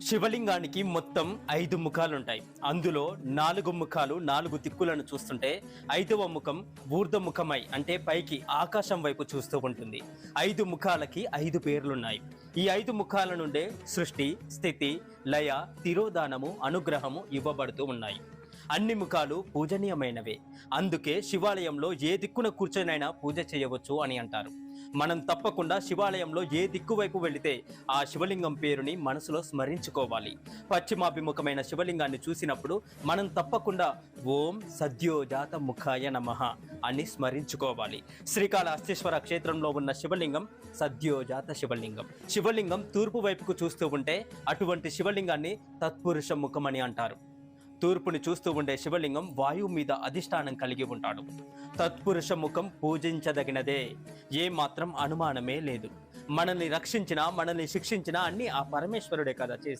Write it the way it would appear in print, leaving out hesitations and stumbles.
శివలింగానికి మొత్తం 5 ముఖాలుంటాయి. అందులో 4 ముఖాలు 4 దిక్కులను చూస్తుంటే 5వ ముఖం ఊర్ధ్వముఖమై అంటే పైకి ఆకాశం వైపు చూస్తూ ఉంటుంది. 5 ముఖాలకి 5 పేర్లున్నాయి. ఈ 5 ముఖాల నుండే సృష్టి, స్థితి, లయ, తిరోధానము, అనుగ్రహము ఇవ్వబడుతూ ఉన్నాయి. అన్ని ముఖాలు పూజనీయమైనవే. అందుకే శివాలయంలో ఏ దిక్కున కూర్చొనైనా పూజ చేయవచ్చు అని అంటారు. మనం తప్పకుండా శివాలయంలో ఏ దిక్కు వైపు వెళితే ఆ శివలింగం పేరుని మనసులో స్మరించుకోవాలి. పశ్చిమాభిముఖమైన శివలింగాన్ని చూసినప్పుడు మనం తప్పకుండా ఓం సద్యోజాత ముఖాయ నమః అని స్మరించుకోవాలి. శ్రీకాళహస్తీశ్వర క్షేత్రంలో ఉన్న శివలింగం సద్యోజాత శివలింగం. శివలింగం తూర్పు వైపుకు చూస్తూ ఉంటే అటువంటి శివలింగాన్ని తత్పురుష ముఖం అని అంటారు. తూర్పుని చూస్తూ ఉండే శివలింగం వాయువు మీద అధిష్టానం కలిగి ఉంటాడు. తత్పురుష ముఖం పూజించదగినదే, ఏ మాత్రం అనుమానమే లేదు. మనల్ని రక్షించినా మనల్ని శిక్షించినా అన్ని ఆ పరమేశ్వరుడే కదా చేసి